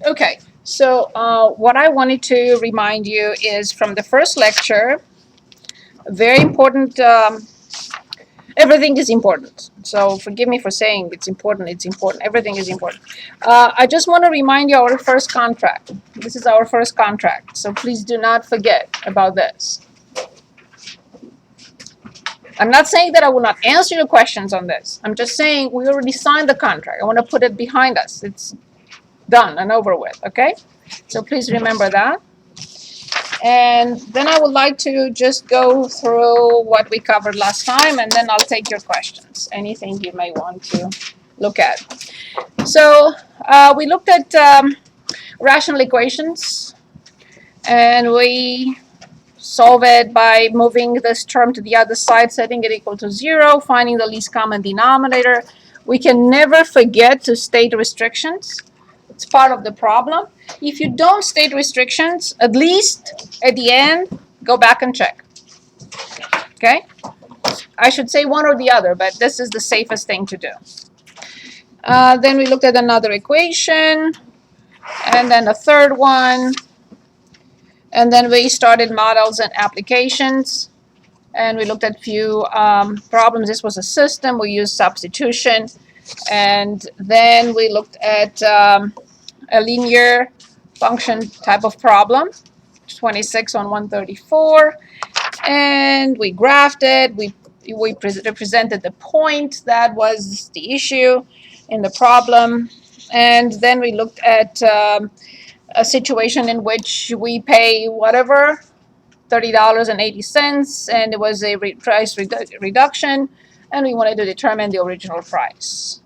Okay, so what I wanted to remind you is from the first lecture, very important. Everything is important. So forgive me for saying it's important. It's important. Everything is important. I just want to remind you our first contract. This is our first contract. So please do not forget about this. I'm not saying that I will not answer your questions on this. I'm just saying we already signed the contract. I want to put it behind us. It's done and over with. Okay? So please remember that. And then I would like to just go through what we covered last time, and then I'll take your questions, anything you may want to look at. So we looked at rational equations, and we solve it by moving this term to the other side, setting it equal to 0, finding the least common denominator. We can never forget to state restrictions. It's part of the problem. If you don't state restrictions, at least at the end, go back and check. Okay? I should say one or the other, but this is the safest thing to do. Then we looked at another equation, and then a third one, and then we started models and applications, and we looked at a few problems. This was a system. We used substitution, and then we looked at a linear function type of problem, 26 on 134, and we graphed it. We represented the point that was the issue in the problem, and then we looked at a situation in which we pay whatever, $30.80, and it was a price reduction, and we wanted to determine the original price.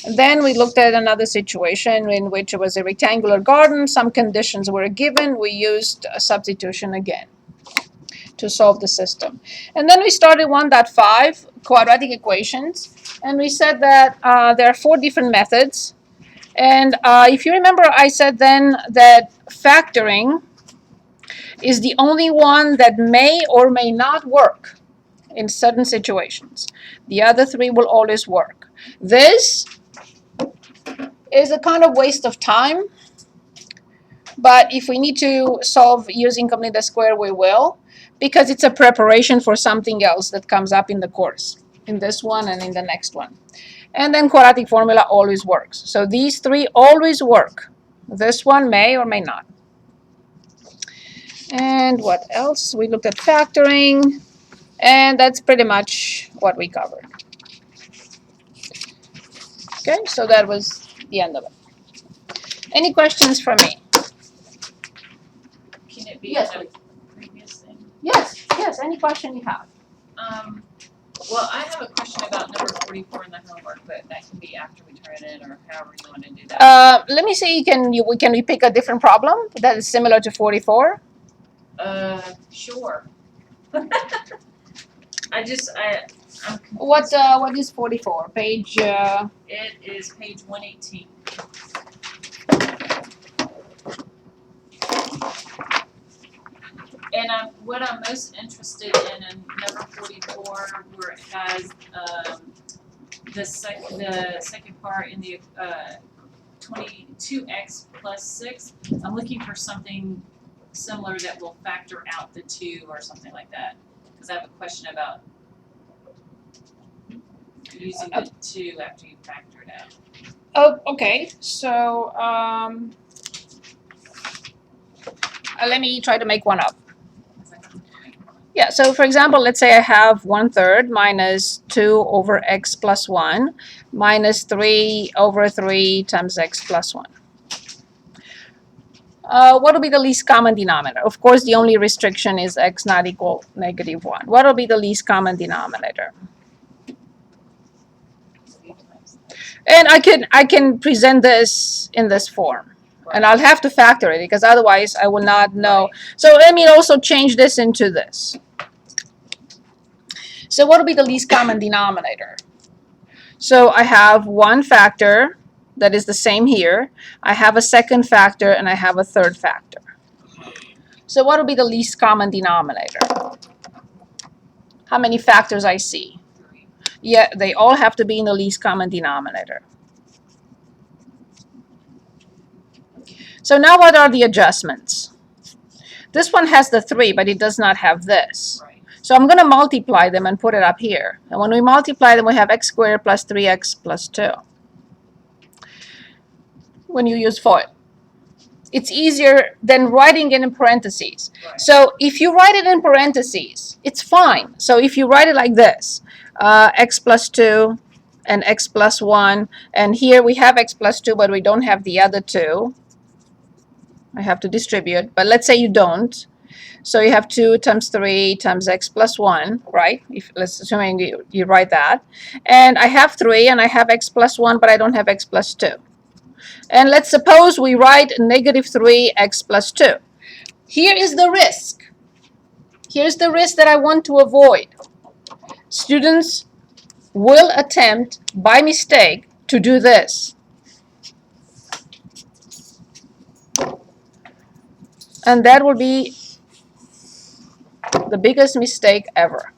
And then we looked at another situation in which it was a rectangular garden. Some conditions were given. We used a substitution again to solve the system. And then we started 1.5, quadratic equations, and we said that there are 4 different methods. And if you remember, I said then that factoring is the only one that may or may not work in certain situations. The other 3 will always work. This is a kind of waste of time, but if we need to solve using complete the square, we will, because it's a preparation for something else that comes up in the course, in this one and in the next one. And then quadratic formula always works. So these 3 always work. This one may or may not. And what else? We looked at factoring, and that's pretty much what we covered. Okay, so that was the end of it. Any questions from me? Can it be Yes, a please. previous thing? Yes, any question you have. Well, I have a question about number 44 in the homework, but that can be after we turn it in, or however you want to do that. Let me see, can we pick a different problem that is similar to 44? Sure. I'm What is 44? Page It is page 118. And what I'm most interested in number 44, where it has the second part in the 22x plus 6. I'm looking for something similar that will factor out the 2 or something like that, because I have a question about using the 2 after you factor it out. Oh, okay. So let me try to make one up. Yeah, so for example, let's say I have 1/3 minus 2 over x plus 1 minus 3 over 3 times x plus 1. What will be the least common denominator? Of course, the only restriction is x not equal -1. What will be the least common denominator? And I can present this in this form. And I'll have to factor it because otherwise I will not know. So let me also change this into this. So what will be the least common denominator? So I have one factor that is the same here. I have a second factor and I have a third factor. So what will be the least common denominator? How many factors I see? 3. Yeah, they all have to be in the least common denominator. So now what are the adjustments? This one has the 3, but it does not have this. Right. So I'm going to multiply them and put it up here. And when we multiply them, we have x squared plus 3x plus 2. When you use FOIL, it's easier than writing it in parentheses. Right. So if you write it in parentheses, it's fine. So if you write it like this, x plus 2 and x plus 1, and here we have x plus 2, but we don't have the other 2. I have to distribute, but let's say you don't. So you have 2 times 3 times x plus 1, right? If let's assuming you write that. And I have 3 and I have x plus 1, but I don't have x plus 2. And let's suppose we write negative 3x plus 2. Here is the risk. Here's the risk that I want to avoid. Students will attempt by mistake to do this. And that will be the biggest mistake ever.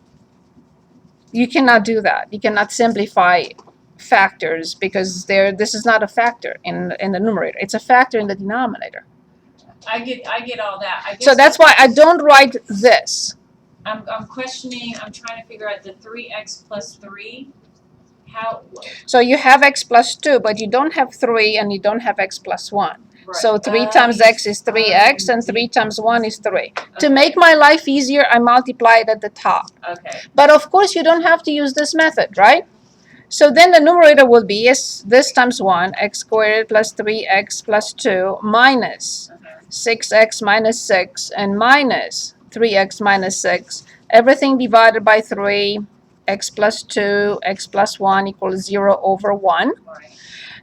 You cannot do that. You cannot simplify factors because this is not a factor in the numerator. It's a factor in the denominator. I get all that. I guess So that's why I don't write this. I'm questioning. I'm trying to figure out the 3x plus 3. How? So you have x plus 2, but you don't have 3 and you don't have x plus 1. Right. So 3 times x is 3x and 3 times 1 is 3. To make my life easier, I multiply it at the top. Okay. But of course, you don't have to use this method, right? So then the numerator will be this times 1, x squared plus 3x plus 2 minus 6x minus 6 and minus 3x minus 6. Everything divided by 3, x plus 2, x plus 1 equals 0 over 1. Right.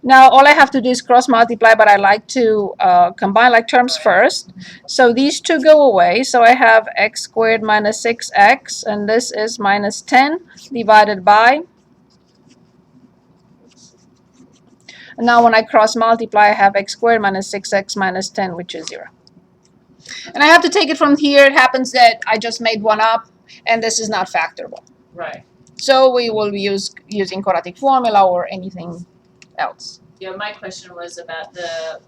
Now, all I have to do is cross multiply, but I like to combine like terms first. So these two go away. So I have x squared minus 6x, and this is minus 10 divided by. And now when I cross multiply, I have x squared minus 6x minus 10, which is 0. And I have to take it from here. It happens that I just made one up, and this is not factorable. Right. So we will be using quadratic formula or anything else. Yeah, my question was about the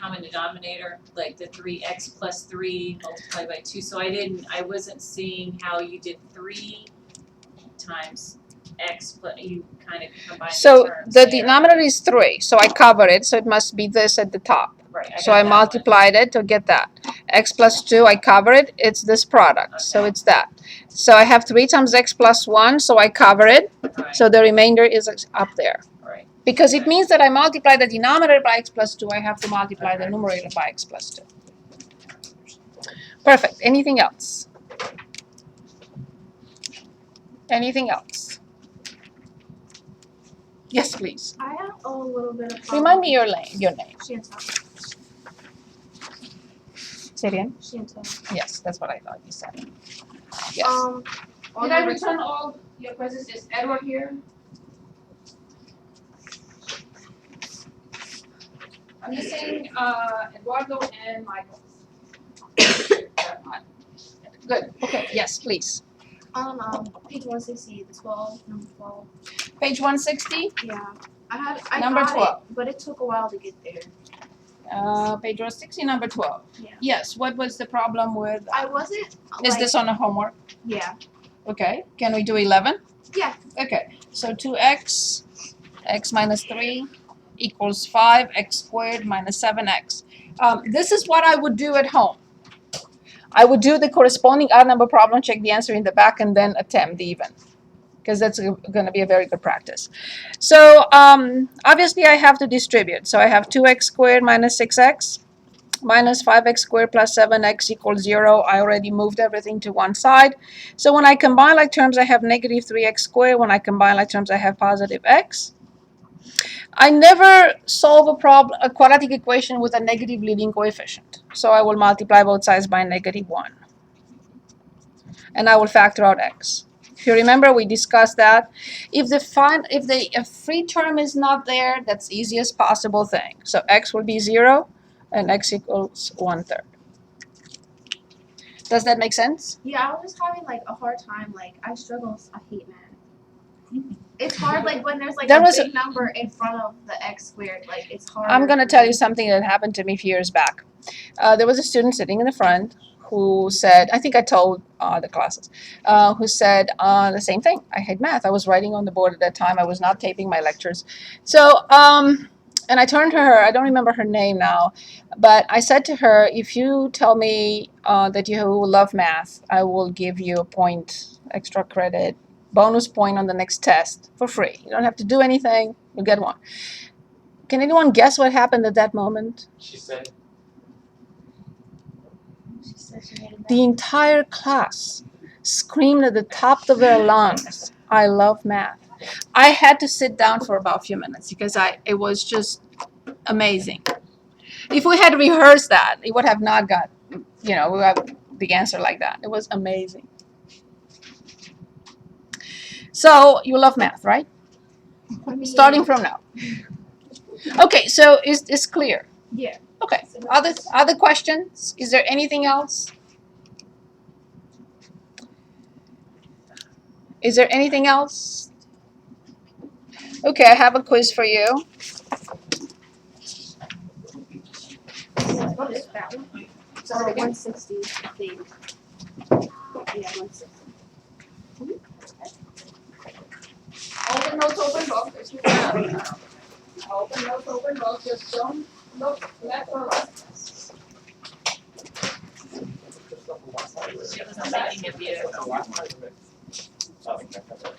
common denominator, like the 3x plus 3 multiplied by 2. So I wasn't seeing how you did 3 times x, but you kind of combined So terms the there. denominator is 3, so I covered it, so it must be this at the top. Right. So I multiplied it to get that. X plus 2, I cover it, it's this product, so Okay. it's that. So I have 3 times x plus 1, so I cover it, Right. so the remainder is up there. Right. Because it means that I multiply the denominator by x plus 2, I have to multiply the numerator by x plus 2. Perfect. Anything else? Anything else? Yes, please. I have a little bit of. Remind me your name. Chantal. Say it again. Chantal. Yes, that's what I thought you said. Yes. On Did I number return all your quizzes? Is Edward here? I'm missing Eduardo and Michael. Good. Okay. Yes, please. on page 160, the 12, number 12. Page 160. Yeah, I Number got 12. it, but it took a while to get there. Page 160, number 12. Yeah. Yes. What was the problem with? I wasn't. Is this on the homework? Yeah. Okay. Can we do 11? Yeah. Okay. So 2x, x minus 3 equals 5, x squared minus 7x. This is what I would do at home. I would do the corresponding odd number problem, check the answer in the back, and then attempt the even, because that's going to be a very good practice. So obviously I have to distribute. So I have 2x squared minus 6x minus 5x squared plus 7x equals 0. I already moved everything to one side. So when I combine like terms, I have negative 3x squared. When I combine like terms, I have positive x. I never solve a quadratic equation with a negative leading coefficient. So I will multiply both sides by negative 1. And I will factor out x. If you remember, we discussed that. If the free term is not there, that's the easiest possible thing. So x will be 0 and x equals 1/3. Does that make sense? Yeah, I was just having like a hard time. Like I struggle. I hate math. It's hard like when there's like There a was big number in front of the x squared. Like it's hard. I'm going to tell you something that happened to me a few years back. There was a student sitting in the front who said, I think I told the classes, who said the same thing. I hate math. I was writing on the board at that time. I was not taping my lectures. So, and I turned to her, I don't remember her name now, but I said to her, if you tell me that you love math, I will give you a point, extra credit, bonus point on the next test for free. You don't have to do anything. You'll get one. Can anyone guess what happened at that moment? She said, She said she hated The entire class screamed at the top of their lungs, I love math. I had to sit down for about a few minutes because it was just amazing. If we had rehearsed that, it would have not got, we have the answer like that. It was amazing. So you love math, right? math. Starting from now. Okay, so it's clear. Yeah. Okay. Other questions? Is there anything else? Is there anything else? Okay, I have a quiz for you. What is that one? So 160, I think. Yeah, 160. Open notes, open book. There's no math. Open notes, open book. Just don't look left or right. She was thinking of you.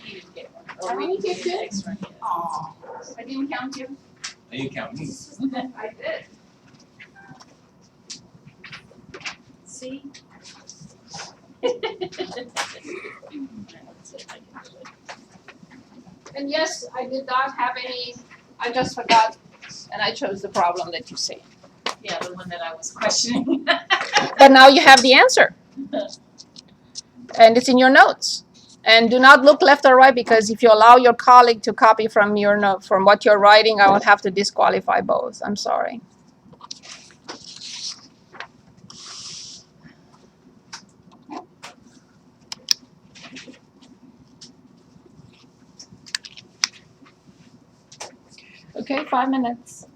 You didn't get one. How many did you? Extra. Aw, I didn't count you. are you counting? I did. See? And yes, I did not have any, I just forgot, and I chose the problem that you see. Yeah, the one that I was questioning. But now you have the answer. And it's in your notes. And do not look left or right, because if you allow your colleague to copy from your note, from what you're writing, I will have to disqualify both. I'm sorry. Okay, 5 minutes.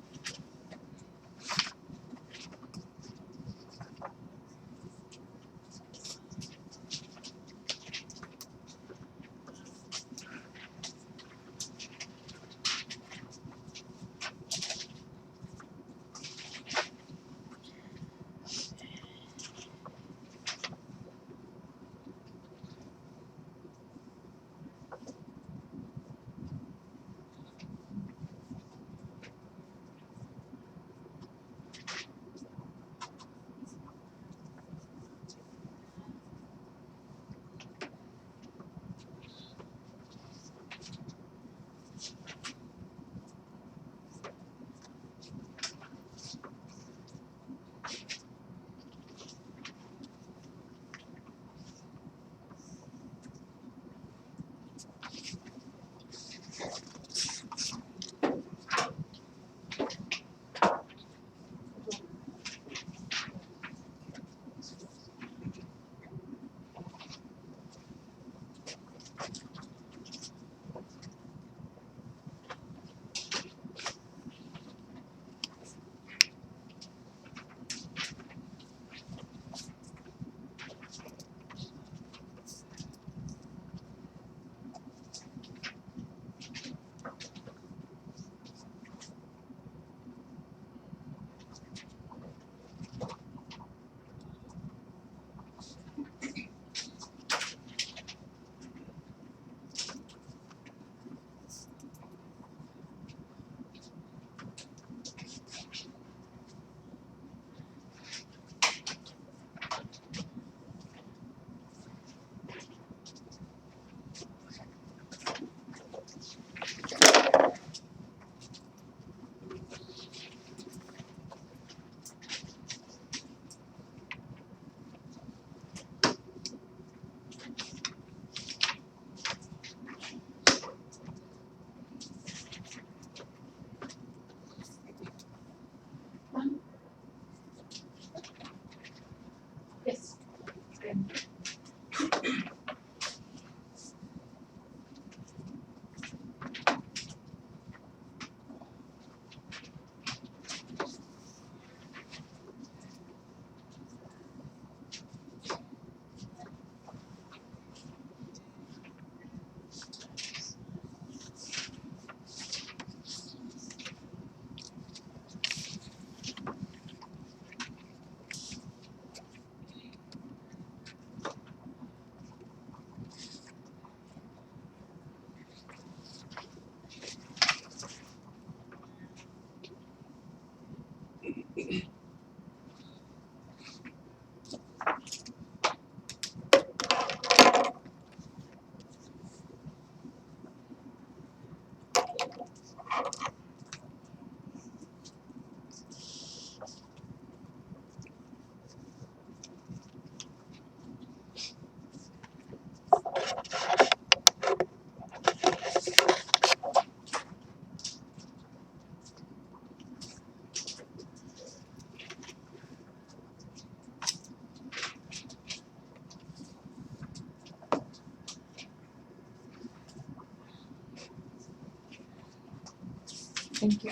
Thank you.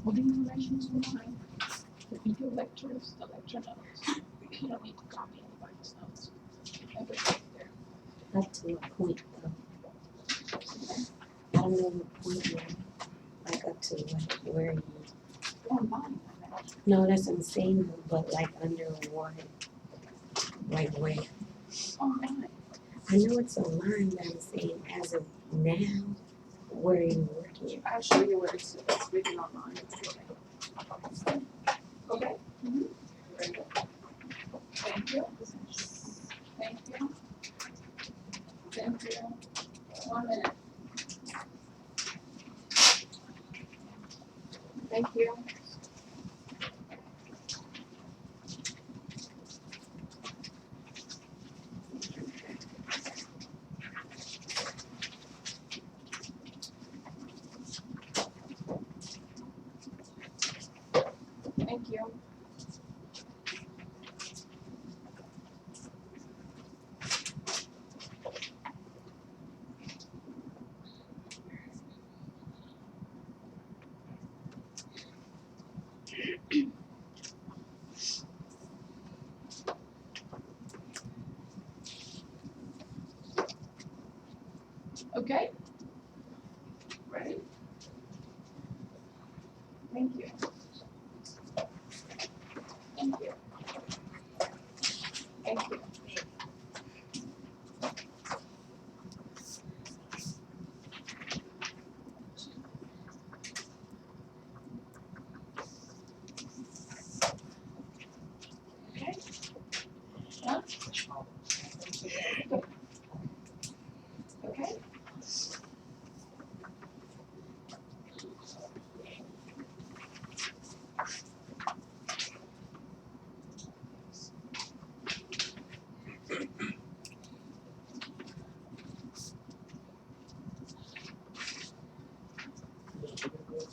What do you mention online? The video lectures, the lecture notes. You don't need to copy anybody's notes. Everything there. Up to a point though. I don't know what point you're at. Like up to like where you, Online. no, that's insane, but like under what? Like where? Online. I know it's online, but I'm saying as of now, where are you working? I'll show you where it's written online. Okay. Very good. Thank you. Thank you. Thank you. 1 minute. Thank you. Thank you. Okay. Ready? Thank you. Thank you. Thank you. Okay. Done? Okay.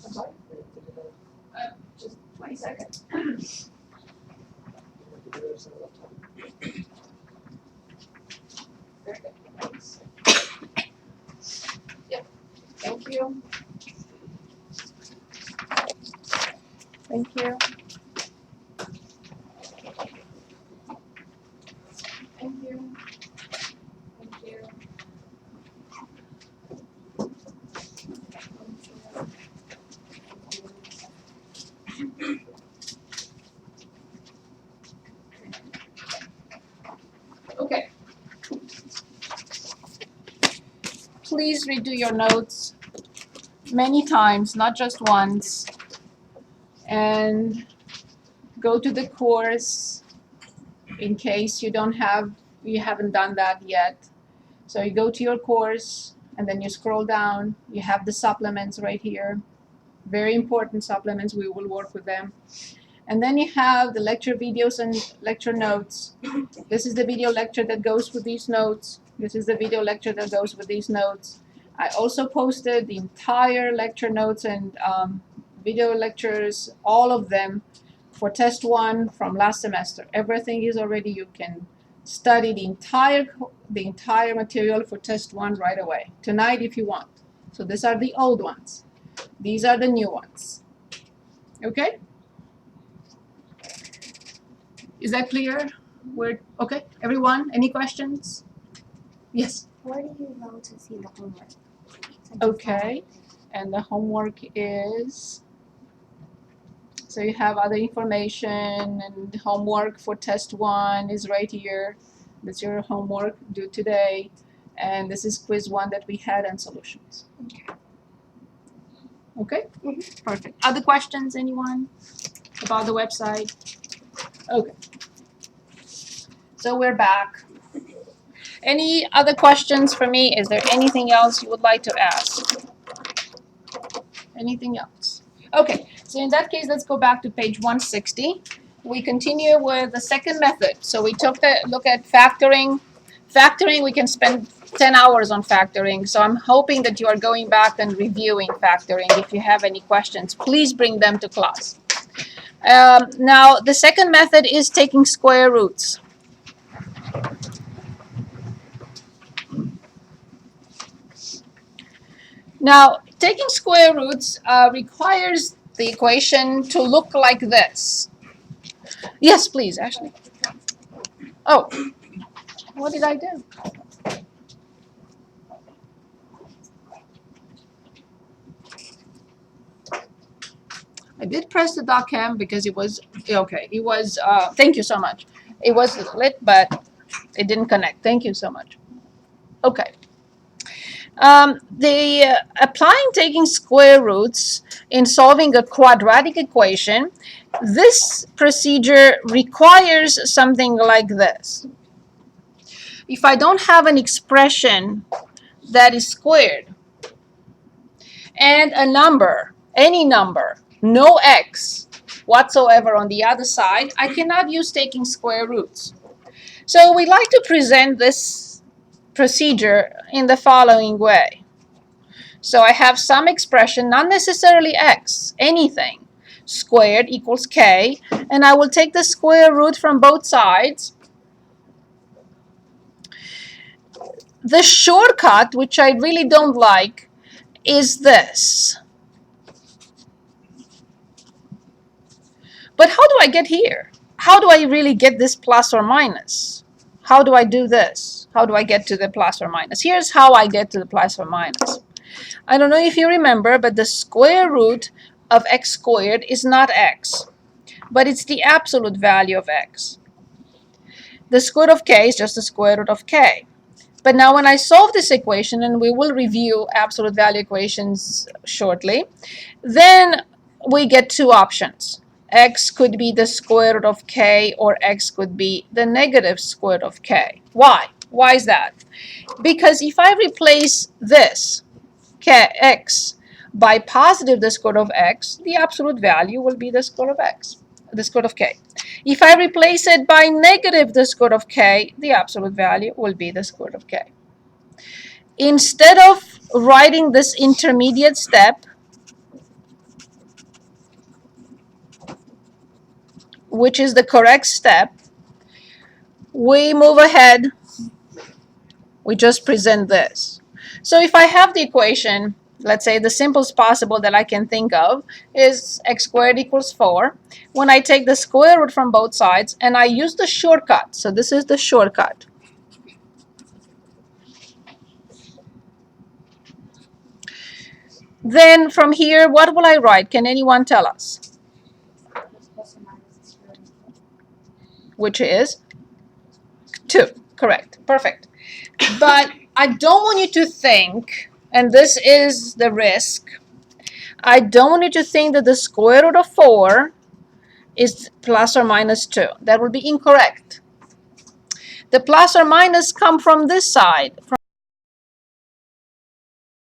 I'm sorry? Just 20 seconds. Very good. Thanks. Yep. Thank you. Thank you. Thank you. Thank you. Okay. Please redo your notes many times, not just once. And go to the course in case you haven't done that yet. So you go to your course and then you scroll down, you have the supplements right here. Very important supplements, we will work with them. And then you have the lecture videos and lecture notes. This is the video lecture that goes with these notes. This is the video lecture that goes with these notes. I also posted the entire lecture notes and video lectures, all of them, for test 1 from last semester. Everything is already, you can study the entire material for test 1 right away, tonight if you want. So these are the old ones. These are the new ones. Okay? Is that clear? Okay, everyone, any questions? Yes. Where do you go to see the homework? Okay, and the homework is, so you have other information, and homework for test 1 is right here. That's your homework due today. And this is quiz 1 that we had and solutions. Okay? Perfect. Other questions, anyone? About the website? Okay. So we're back. Any other questions for me? Is there anything else you would like to ask? Anything else? Okay, so in that case, let's go back to page 160. We continue with the second method. So we took a look at factoring. Factoring, we can spend 10 hours on factoring. So I'm hoping that you are going back and reviewing factoring. If you have any questions, please bring them to class. Now, the second method is taking square roots. Now, taking square roots requires the equation to look like this. Yes, please, Ashley. Oh, what did I do? I did press the doc cam because it was, okay, it was, thank you so much. It was lit, but it didn't connect. Thank you so much. Okay. Applying taking square roots in solving a quadratic equation, this procedure requires something like this. If I don't have an expression that is squared and a number, any number, no x whatsoever on the other side, I cannot use taking square roots. So we like to present this procedure in the following way. So I have some expression, not necessarily x, anything, squared equals k, and I will take the square root from both sides. The shortcut, which I really don't like, is this. But how do I get here? How do I really get this plus or minus? How do I do this? How do I get to the plus or minus? Here's how I get to the plus or minus. I don't know if you remember, but the square root of x squared is not x, but it's the absolute value of x. The square root of k is just the square root of k. But now when I solve this equation, and we will review absolute value equations shortly, then we get two options. X could be the square root of k, or x could be the negative square root of k. Why? Why is that? Because if I replace this x by positive the square root of x, the absolute value will be the square root of x, the square root of k. If I replace it by negative the square root of k, the absolute value will be the square root of k. Instead of writing this intermediate step, which is the correct step, we move ahead, we just present this. So if I have the equation, let's say the simplest possible that I can think of is x squared equals 4. When I take the square root from both sides and I use the shortcut, so this is the shortcut. Then from here, what will I write? Can anyone tell us? Which is 2. Correct. Perfect. But I don't want you to think, and this is the risk, I don't want you to think that the square root of 4 is plus or minus 2. That would be incorrect. The plus or minus come from this side,